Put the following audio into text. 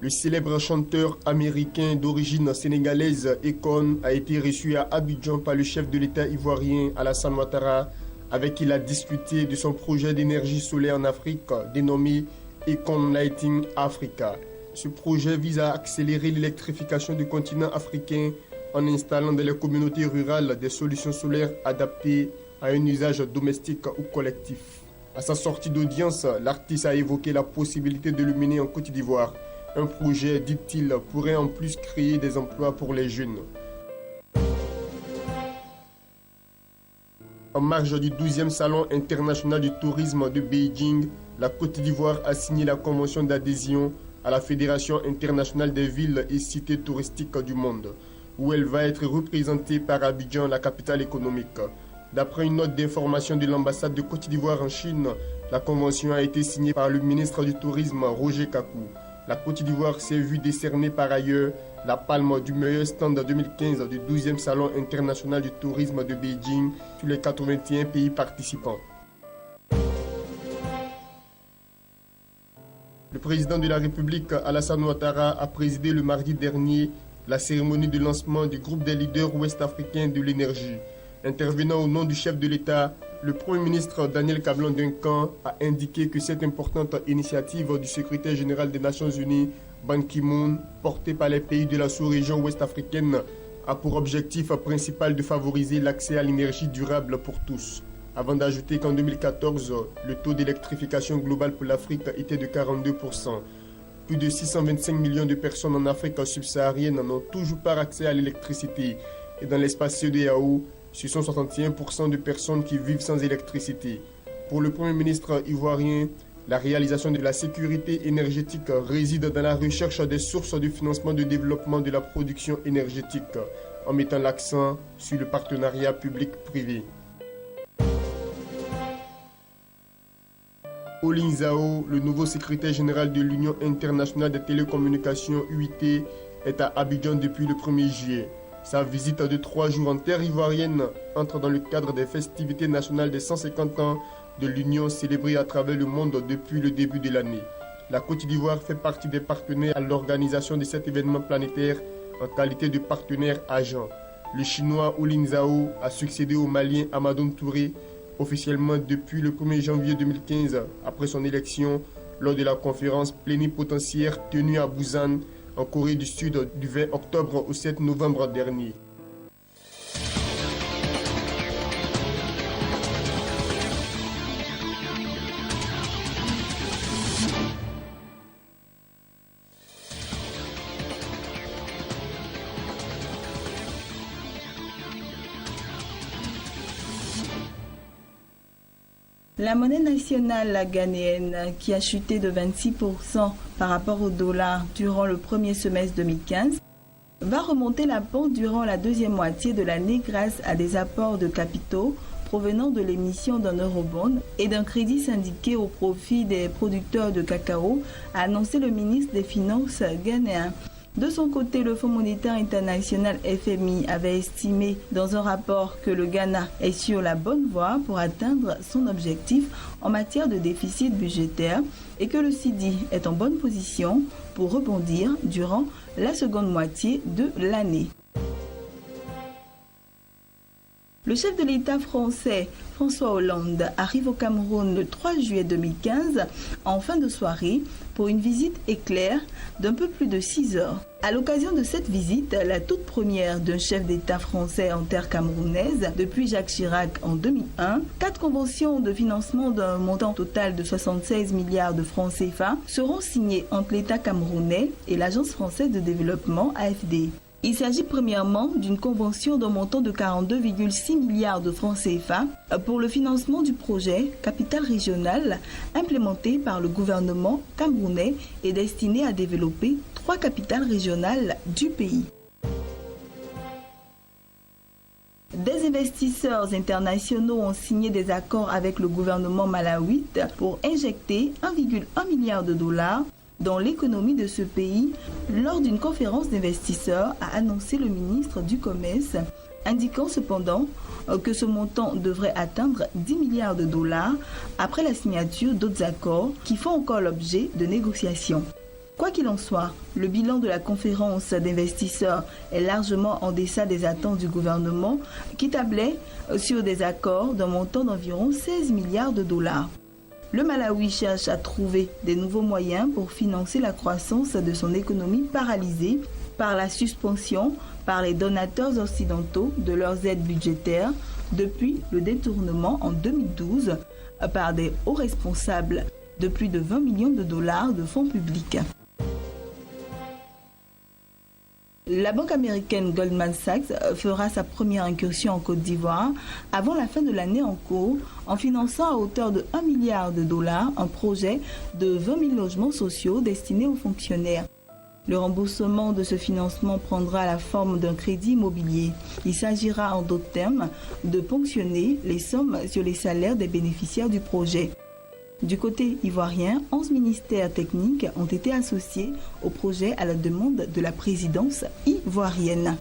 Le célèbre chanteur américain d'origine sénégalaise Akon a été reçu à Abidjan par le chef de l'État ivoirien Alassane Ouattara, avec qui il a discuté de son projet d'énergie solaire en Afrique dénommé Akon Lighting Africa. Ce projet vise à accélérer l'électrification du continent africain en installant dans les communautés rurales des solutions solaires adaptées à un usage domestique ou collectif. À sa sortie d'audience, l'artiste a évoqué la possibilité de le mener en Côte d'Ivoire. Un projet, dit-il, pourrait en plus créer des emplois pour les jeunes. En marge du 12e Salon international du tourisme de Beijing, la Côte d'Ivoire a signé la convention d'adhésion à la Fédération internationale des villes et cités touristiques du monde, où elle va être représentée par Abidjan, la capitale économique. D'après une note d'information de l'ambassade de Côte d'Ivoire en Chine, la convention a été signée par le ministre du Tourisme, Roger Kakou. La Côte d'Ivoire s'est vue décerner par ailleurs la palme du meilleur stand 2015 du 12e Salon international du tourisme de Beijing sur les 81 pays participants. Le président de la République, Alassane Ouattara, a présidé le mardi dernier la cérémonie de lancement du groupe des leaders ouest-africains de l'énergie. Intervenant au nom du chef de l'État, le Premier ministre Daniel Kablan-Duncan a indiqué que cette importante initiative du secrétaire général des Nations Unies, Ban Ki-moon, portée par les pays de la sous-région ouest-africaine, a pour objectif principal de favoriser l'accès à l'énergie durable pour tous. Avant d'ajouter qu'en 2014, le taux d'électrification globale pour l'Afrique était de 42%. Plus de 625 millions de personnes en Afrique subsaharienne n'ont toujours pas accès à l'électricité. Et dans l'espace CEDEAO, ce sont 61% de personnes qui vivent sans électricité. Pour le Premier ministre ivoirien, la réalisation de la sécurité énergétique réside dans la recherche des sources de financement de développement de la production énergétique, en mettant l'accent sur le partenariat public-privé. Olin Zhao, le nouveau secrétaire général de l'Union internationale des télécommunications UIT, est à Abidjan depuis le 1er juillet. Sa visite de 3 jours en terre ivoirienne entre dans le cadre des festivités nationales des 150 ans de l'Union célébrées à travers le monde depuis le début de l'année. La Côte d'Ivoire fait partie des partenaires à l'organisation de cet événement planétaire en qualité de partenaire agent. Le Chinois Olin Zhao a succédé au Malien Amadou Touré officiellement depuis le 1er janvier 2015 après son élection lors de la conférence plénipotentiaire tenue à Busan en Corée du Sud du 20 octobre au 7 novembre dernier. La monnaie nationale ghanéenne, qui a chuté de 26% par rapport au dollar durant le premier semestre 2015, va remonter la pente durant la deuxième moitié de l'année grâce à des apports de capitaux provenant de l'émission d'un eurobond et d'un crédit syndiqué au profit des producteurs de cacao, a annoncé le ministre des Finances ghanéen. De son côté, le Fonds monétaire international FMI avait estimé dans un rapport que le Ghana est sur la bonne voie pour atteindre son objectif en matière de déficit budgétaire et que le CIDI est en bonne position pour rebondir durant la seconde moitié de l'année. Le chef de l'État français, François Hollande, arrive au Cameroun le 3 juillet 2015 en fin de soirée pour une visite éclair d'un peu plus de 6 heures. À l'occasion de cette visite, la toute première d'un chef d'État français en terre camerounaise depuis Jacques Chirac en 2001, 4 conventions de financement d'un montant total de 76 milliards de francs CFA seront signées entre l'État camerounais et l'Agence française de développement AFD. Il s'agit premièrement d'une convention d'un montant de 42,6 milliards de francs CFA pour le financement du projet Capitale régionale implémenté par le gouvernement camerounais et destiné à développer 3 capitales régionales du pays. Des investisseurs internationaux ont signé des accords avec le gouvernement malawite pour injecter 1,1 milliard de dollars dans l'économie de ce pays lors d'une conférence d'investisseurs, a annoncé le ministre du Commerce, indiquant cependant que ce montant devrait atteindre 10 milliards de dollars après la signature d'autres accords qui font encore l'objet de négociations. Quoi qu'il en soit, le bilan de la conférence d'investisseurs est largement en deçà des attentes du gouvernement qui tablait sur des accords d'un montant d'environ 16 milliards de dollars. Le Malawi cherche à trouver des nouveaux moyens pour financer la croissance de son économie paralysée par la suspension par les donateurs occidentaux de leurs aides budgétaires depuis le détournement en 2012 par des hauts responsables de plus de 20 millions de dollars de fonds publics. La banque américaine Goldman Sachs fera sa première incursion en Côte d'Ivoire avant la fin de l'année en cours en finançant à hauteur de 1 milliard de dollars un projet de 20 000 logements sociaux destinés aux fonctionnaires. Le remboursement de ce financement prendra la forme d'un crédit immobilier. Il s'agira en d'autres termes de ponctionner les sommes sur les salaires des bénéficiaires du projet. Du côté ivoirien, 11 ministères techniques ont été associés au projet à la demande de la présidence ivoirienne.